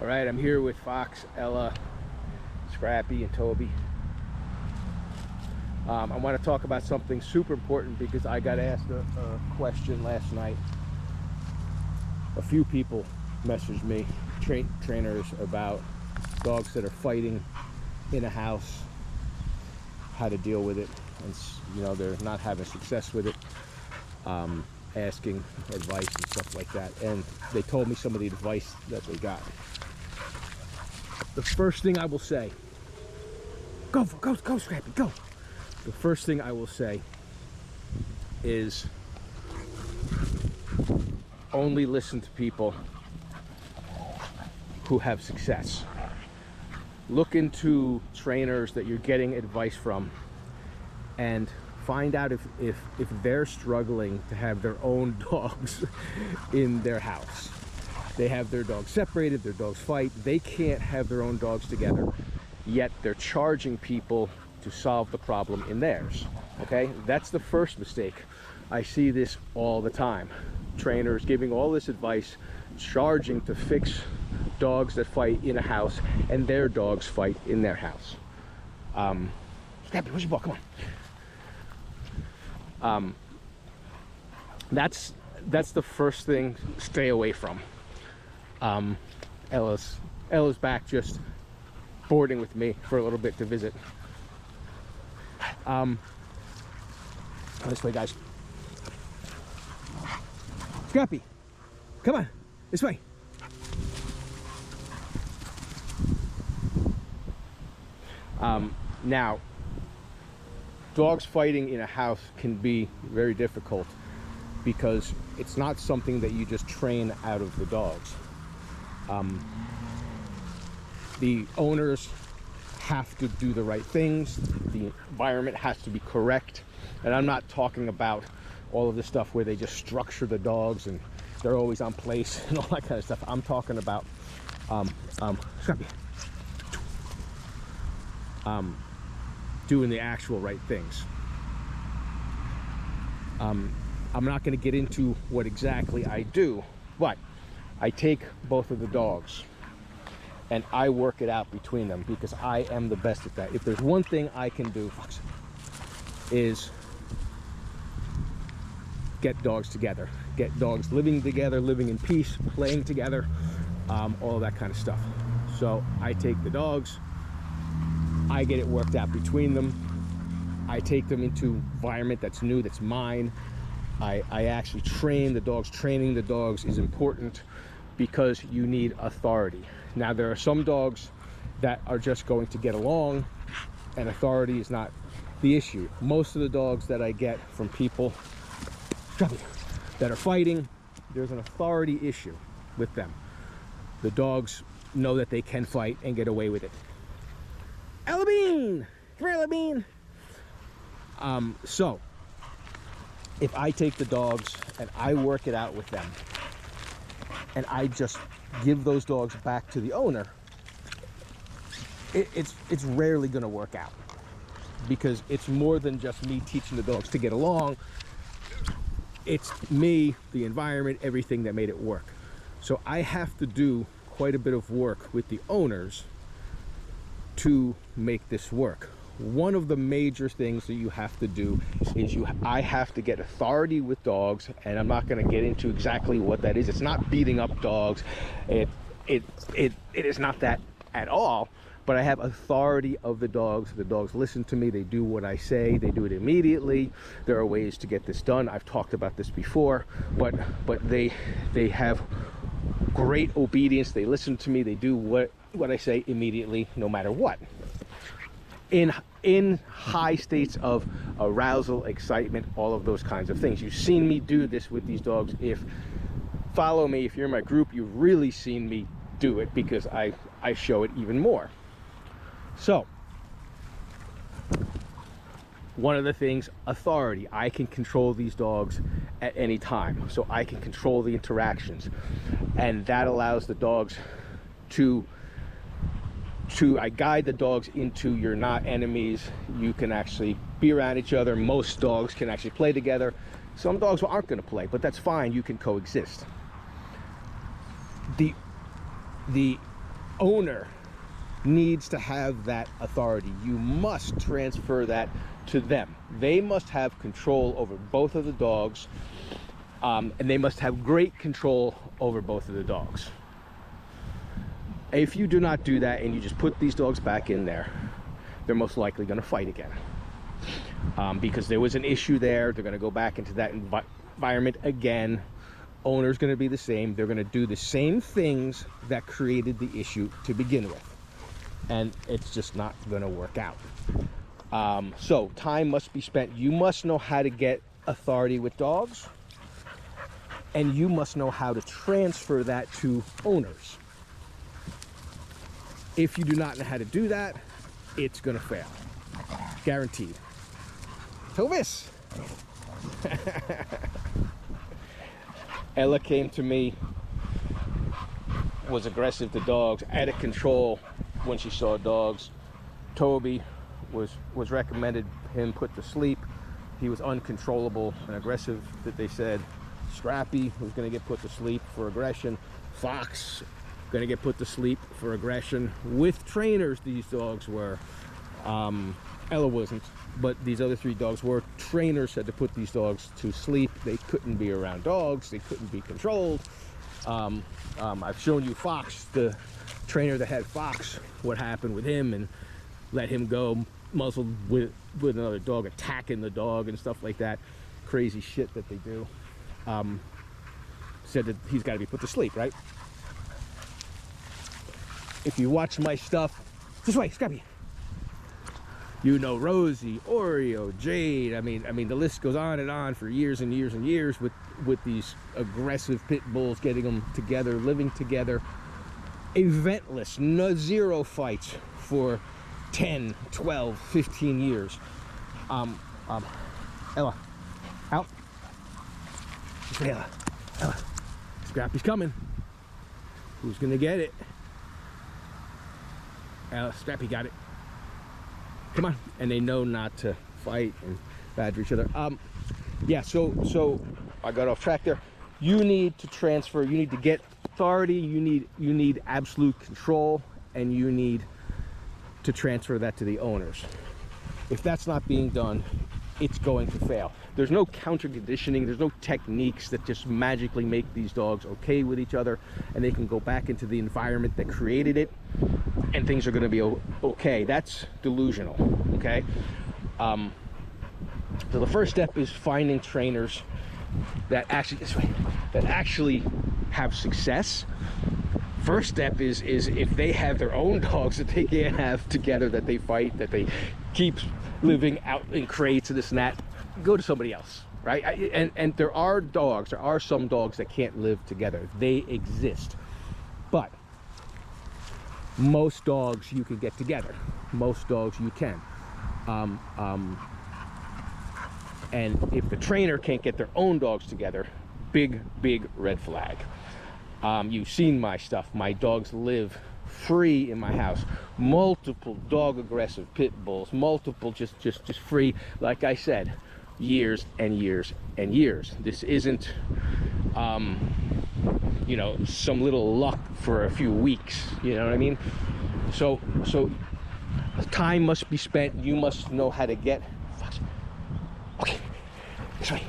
All right, I'm here with Fox, Ella, Scrappy, and Toby. I want to talk about something super important because I got asked a question last night. A few people messaged me, trainers, about dogs that are fighting in a house, how to deal with it, and you know, they're not having success with it, asking advice and stuff like that. And they told me some of the advice that they got. The first thing I will say, go Scrappy, go. The first thing I will say is only listen to people who have success. Look into trainers that you're getting advice from and find out if they're struggling to have their own dogs in their house. They have their dogs separated, their dogs fight, they can't have their own dogs together, yet they're charging people to solve the problem in theirs. Okay, that's the first mistake. I see this all the time. Trainers giving all this advice, charging to fix dogs that fight in a house, and their dogs fight in their house. Scrappy, where's your ball? Come on. That's the first thing. Stay away from. Ella's back, just boarding with me for a little bit to visit. This way, guys. Scrappy, come on, this way. Now, dogs fighting in a house can be very difficult because it's not something that you just train out of the dogs. The owners have to do the right things. The environment has to be correct. And I'm not talking about all of this stuff where they just structure the dogs and they're always on place and all that kind of stuff. I'm talking about Scrappy, doing the actual right things. I'm not going to get into what exactly I do, but I take both of the dogs and I work it out between them because I am the best at that. If there's one thing I can do, is get dogs together, get dogs living together, living in peace, playing together, all that kind of stuff. So I take the dogs, I get it worked out between them. I take them into environment that's new, that's mine. I actually train the dogs. Training the dogs is important because you need authority. Now, there are some dogs that are just going to get along and authority is not the issue. Most of the dogs that I get from people that are fighting, there's an authority issue with them. The dogs know that they can fight and get away with it. Ella Bean! Come here, Ella Bean! So, if I take the dogs and I work it out with them, and I just give those dogs back to the owner, it's rarely going to work out because it's more than just me teaching the dogs to get along. It's me, the environment, everything that made it work. So I have to do quite a bit of work with the owners to make this work. One of the major things that you have to do is I have to get authority with dogs, and I'm not going to get into exactly what that is. It's not beating up dogs. It is not that at all. But I have authority of the dogs. The dogs listen to me. They do what I say. They do it immediately. There are ways to get this done. I've talked about this before, but they have great obedience. They listen to me. They do what I say immediately, no matter what. In high states of arousal, excitement, all of those kinds of things. You've seen me do this with these dogs. Follow me, if you're in my group, you've really seen me do it because I show it even more. So, one of the things, authority. I can control these dogs at any time, so I can control the interactions, and that allows the dogs I guide the dogs into, you're not enemies, you can actually be around each other. Most dogs can actually play together. Some dogs aren't going to play, but that's fine, you can coexist. The owner needs to have that authority. You must transfer that to them. They must have control over both of the dogs, and they must have great control over both of the dogs. If you do not do that and you just put these dogs back in there, they're most likely going to fight again, because there was an issue there. They're going to go back into that environment again. Owner's going to be the same. They're going to do the same things that created the issue to begin with, and it's just not going to work out. So time must be spent. You must know how to get authority with dogs, and you must know how to transfer that to owners. If you do not know how to do that, it's going to fail. Guaranteed. Tovis! Ella came to me, was aggressive to dogs, out of control when she saw dogs. Toby was recommended him put to sleep. He was uncontrollable and aggressive, that they said. Scrappy was going to get put to sleep for aggression. Fox going to get put to sleep for aggression. With trainers, these dogs were. Ella wasn't, but these other 3 dogs were. Trainers had to put these dogs to sleep. They couldn't be around dogs. They couldn't be controlled. I've shown you Fox, the trainer that had Fox, what happened with him, and let him go muzzled with another dog, attacking the dog and stuff like that. Crazy shit that they do. Said that he's got to be put to sleep, right? If you watch my stuff, this way, Scrappy. You know Rosie, Oreo, Jade. I mean, the list goes on and on for years and years and years with these aggressive pit bulls, getting them together, living together, eventless, zero fights for 10, 12, 15 years. Ella, out. This way, Ella. Ella. Scrappy's coming. Who's gonna get it? Ella, Scrappy got it. Come on. And they know not to fight and badger each other. Yeah, so I got off track there. You need to transfer, you need to get authority, you need absolute control, and you need to transfer that to the owners. If that's not being done, it's going to fail. There's no counter conditioning, there's no techniques that just magically make these dogs okay with each other and they can go back into the environment that created it and things are going to be okay. That's delusional, okay? So the first step is finding trainers that actually have success. First step is if they have their own dogs that they can't have together, that they fight, that they keep living out in crates and this and that, go to somebody else, right? And there are some dogs that can't live together. They exist. But most dogs you can get together. Most dogs you can. And if the trainer can't get their own dogs together, big red flag. You've seen my stuff. My dogs live free in my house. Multiple dog aggressive pit bulls, multiple just free. Like I said, years and years and years. This isn't you know, some little luck for a few weeks, you know what I mean? So time must be spent. You must know how to get, okay, this way.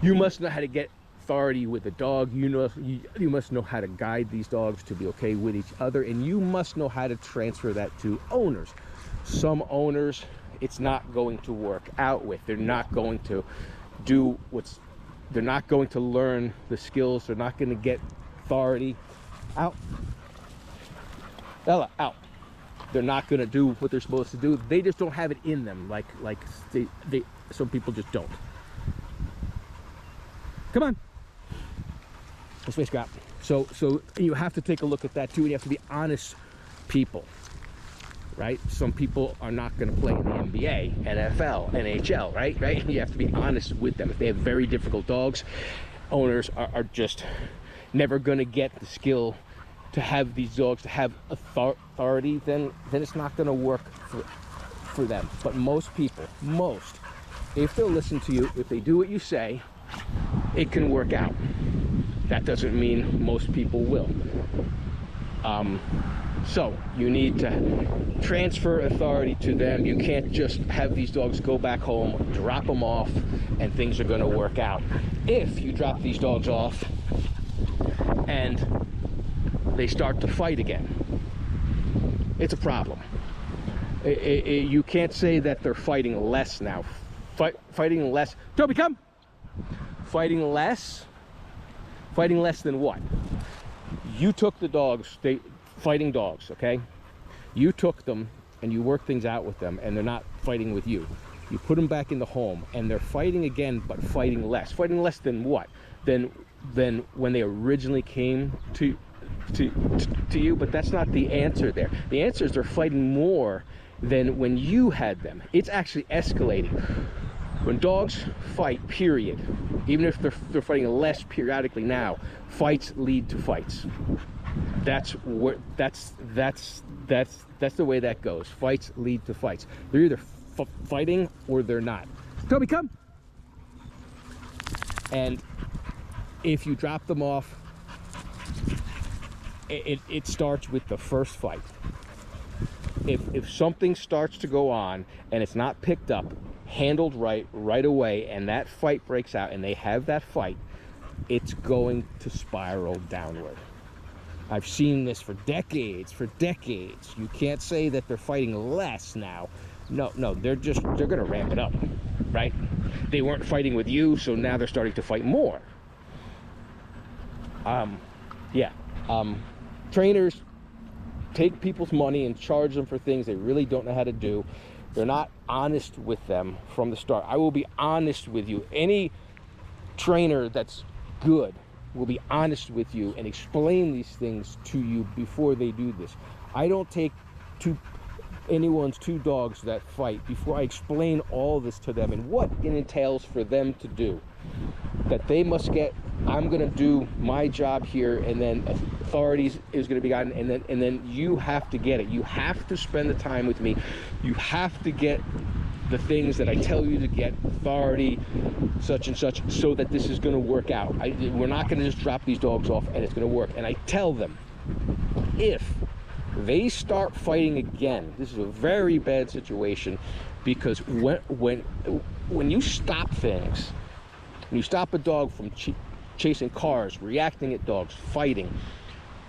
You must know how to get authority with the dog. You must know how to guide these dogs to be okay with each other, and you must know how to transfer that to owners. Some owners, it's not going to work out with. They're not going to do they're not going to learn the skills. They're not going to get authority. Out. Ella, out. They're not going to do what they're supposed to do. They just don't have it in them. Like some people just don't. Come on. This way, Scott. So you have to take a look at that too, and you have to be honest people, right? Some people are not going to play in the NBA, NFL, NHL, right? You have to be honest with them. If they have very difficult dogs, owners are just never going to get the skill to have these dogs to have authority, then it's not going to work for them. But most people, if they'll listen to you, if they do what you say, it can work out. That doesn't mean most people will. So you need to transfer authority to them. You can't just have these dogs go back home, drop them off, and things are going to work out. If you drop these dogs off and they start to fight again, it's a problem. You can't say that they're fighting less now. Fighting less. Toby, come! Fighting less? Fighting less than what? You took the dogs, fighting dogs, okay? You took them and you worked things out with them, and they're not fighting with you. You put them back in the home and they're fighting again, but fighting less. Fighting less than what? Than when they originally came to you. But that's not the answer there. The answer is they're fighting more than when you had them. It's actually escalating. When dogs fight, period, even if they're fighting less periodically now, fights lead to fights. That's the way that goes. Fights lead to fights. They're either fighting or they're not. Toby, come! And if you drop them off, it starts with the first fight. If something starts to go on and it's not picked up, handled right away, and that fight breaks out and they have that fight, it's going to spiral downward. I've seen this for decades. You can't say that they're fighting less now. No, they're gonna ramp it up, right? They weren't fighting with you, so now they're starting to fight more. Trainers take people's money and charge them for things they really don't know how to do. They're not honest with them from the start. I will be honest with you. Any trainer that's good will be honest with you and explain these things to you before they do this. I don't take anyone's two dogs that fight before I explain all this to them and what it entails for them to do. That they must get, I'm going to do my job here, and then authorities is going to be gotten, and then you have to get it. You have to spend the time with me. You have to get the things that I tell you to get, authority, such and such, so that this is going to work out. We're not going to just drop these dogs off and it's going to work. And I tell them, if they start fighting again, this is a very bad situation, because when you stop things, when you stop a dog from chasing cars, reacting at dogs, fighting,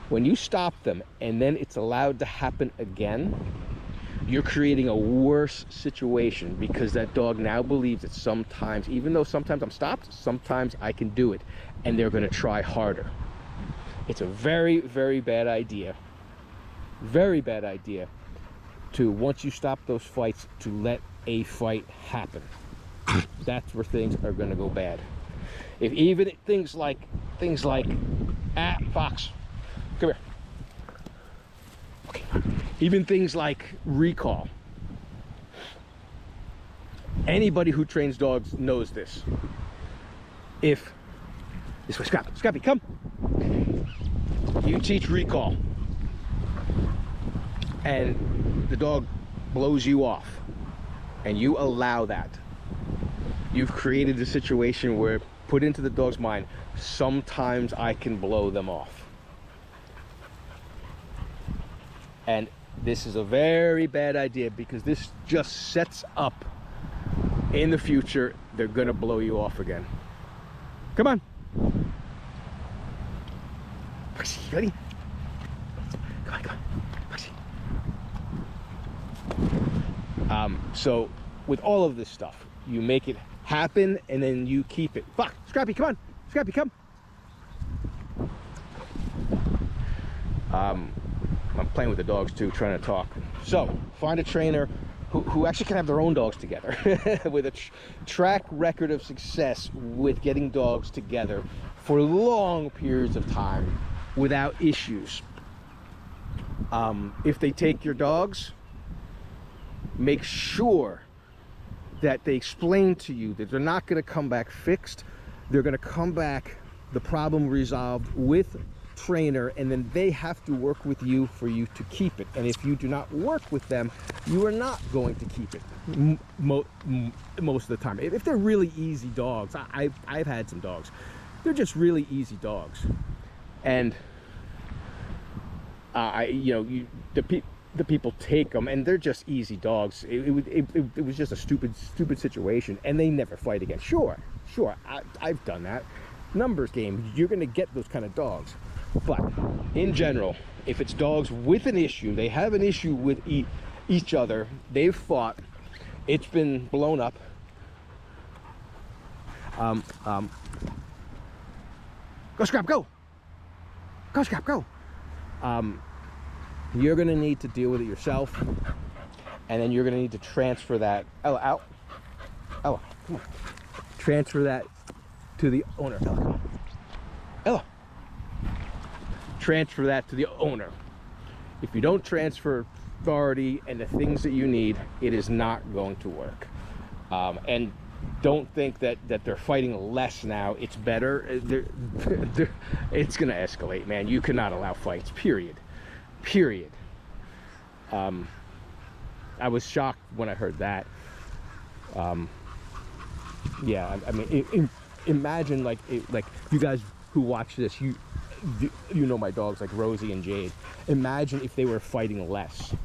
when you stop them and then it's allowed to happen again, you're creating a worse situation, because that dog now believes that sometimes, even though sometimes I'm stopped, sometimes I can do it, and they're going to try harder. It's a very, very bad idea. Very bad idea to, once you stop those fights, to let a fight happen. That's where things are going to go bad. If even things like Fox, come here. Okay. Even things like recall. Anybody who trains dogs knows this. If this way, Scrappy, come. You teach recall, and the dog blows you off, and you allow that, you've created a situation where, put into the dog's mind, sometimes I can blow them off. And this is a very bad idea, because this just sets up, in the future, they're gonna blow you off again. Come on. Ready? Come on. So with all of this stuff, you make it happen and then you keep it. Fuck, Scrappy, come on. Scrappy, come. I'm playing with the dogs too, trying to talk. So find a trainer who actually can have their own dogs together with a track record of success with getting dogs together for long periods of time without issues. If they take your dogs, make sure that they explain to you that they're not going to come back fixed. They're going to come back, the problem resolved, with trainer, and then they have to work with you for you to keep it. And if you do not work with them, you are not going to keep it most of the time. If they're really easy dogs, I've had some dogs, they're just really easy dogs, and The people take them, and they're just easy dogs. It was just a stupid situation, and they never fight again. Sure, I've done that. Numbers game, you're going to get those kind of dogs. But in general, if it's dogs with an issue, they have an issue with each other, they've fought, it's been blown up. Go, Scrap, go! Go, Scrap, go! You're going to need to deal with it yourself, and then you're going to need to transfer that. Ella, out. Ella, come on. Transfer that to the owner. Ella, come on. Ella. Transfer that to the owner. If you don't transfer authority and the things that you need, it is not going to work. And don't think that they're fighting less now. It's better. It's going to escalate, man. You cannot allow fights, period. I was shocked when I heard that. Yeah, I mean, imagine like you guys who watch this, you know my dogs like Rosie and Jade. Imagine if they were fighting less.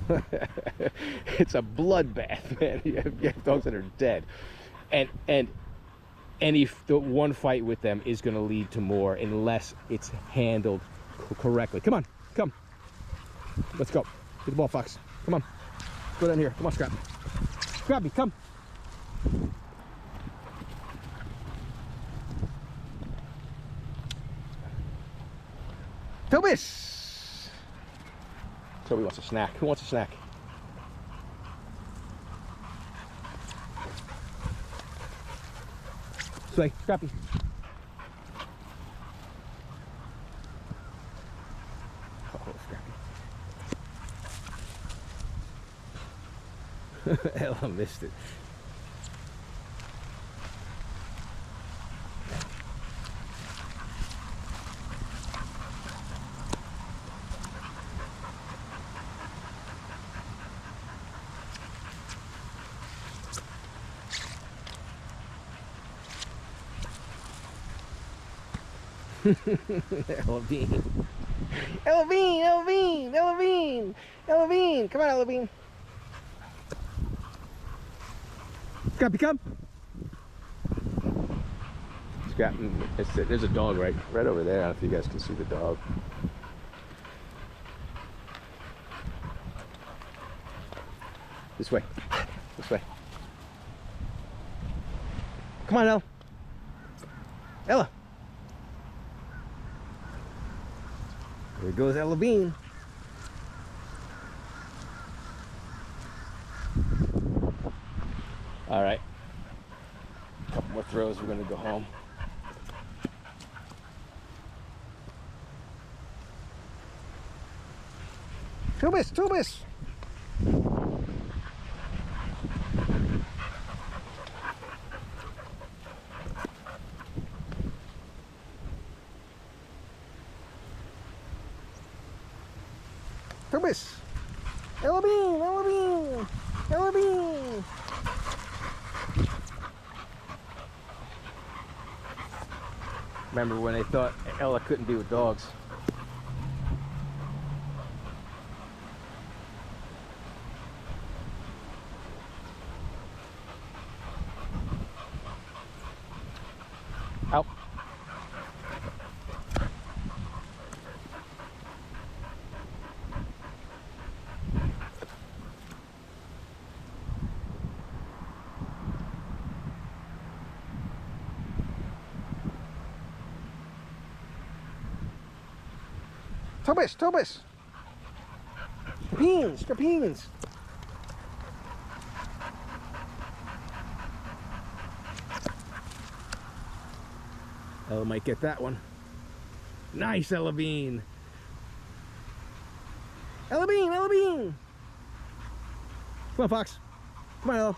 It's a bloodbath, man. You have dogs that are dead, and if the one fight with them is going to lead to more unless it's handled correctly. Come on, come. Let's go. Get the ball, Fox. Come on. Go down here. Come on, Scrap. Scrappy, come. Tobis! Toby wants a snack. Who wants a snack? Sway, Scrappy. Ella missed it. Ella Bean. Ella Bean, Ella Bean, Ella Bean, Ella Bean. Come on, Ella Bean. Scrappy, come. Scrap, there's a dog right over there. I don't know if you guys can see the dog. This way. This way. Come on, Ella. Ella. There goes Ella Bean. All right, a couple more throws, we're gonna go home. Tobis, Tobis! Tobis! Ella Bean, Ella Bean, Ella Bean! Remember when they thought Ella couldn't be with dogs? Out. Tobis, Tobis! Scrapines, Scrapines! Ella might get that one. Nice, Ella Bean! Ella Bean, Ella Bean! Come on, Fox. Come on, Ella.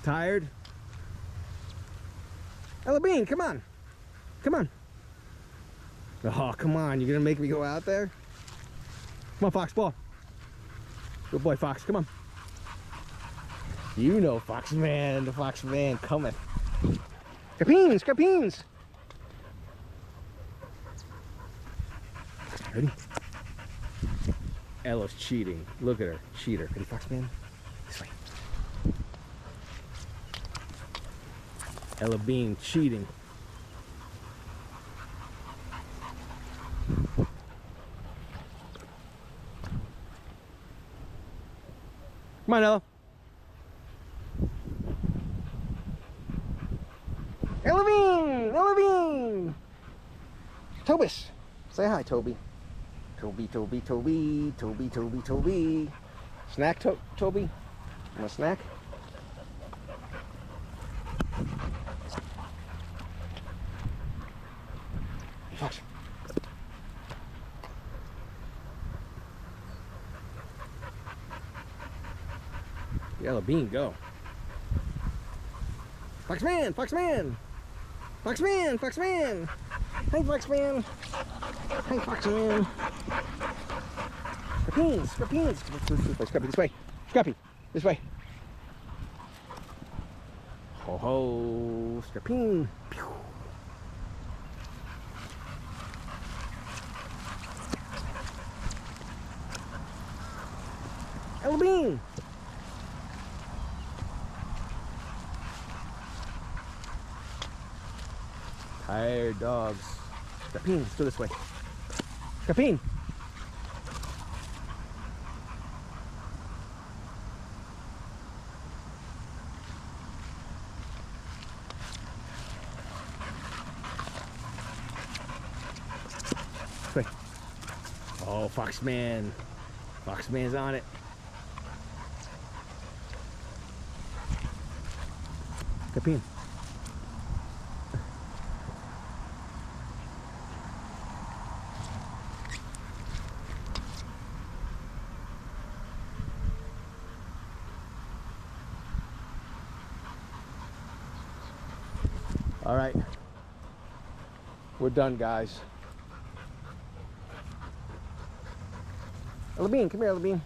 Tired? Ella Bean, come on. Come on. Oh, come on. You're going to make me go out there? Come on, Fox, ball. Good boy, Fox. Come on. You know Fox Man, the Fox Man coming. Scrapines, Scrapines. Ready? Ella's cheating. Look at her. Cheater. Ready, Fox Man? This way. Ella Bean cheating. Come on, Ella. Ella Bean! Ella Bean! Tobis! Say hi, Toby. Toby, Toby, Toby, Toby, Toby, Toby. Snack, Toby? You want a snack? Fox. Ella Bean, go. Foxman! Foxman! Foxman! Foxman! Hey, Foxman! Hey, Foxman! Scrappines! Scrappines! Scrappy, this way! Scrappy, this way! Ho ho! Scrappine! Pew! Ella Bean! Tired dogs. Scrappine, let's go this way. Scrappine! This way. Oh, Foxman. Foxman's on it. Scrappine. All right, we're done, guys. Ella Bean, come here, Ella Bean.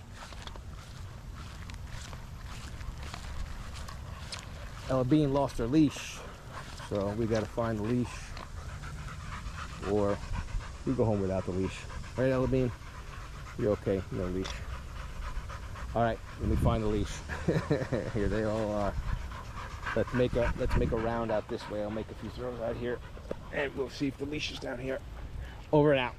Ella Bean lost her leash, so we gotta find the leash, or we go home without the leash. Right, Ella Bean? You're okay, no leash. All right, let me find the leash. Here they all are. Let's make a round out this way. I'll make a few throws out here, and we'll see if the leash is down here. Over and out.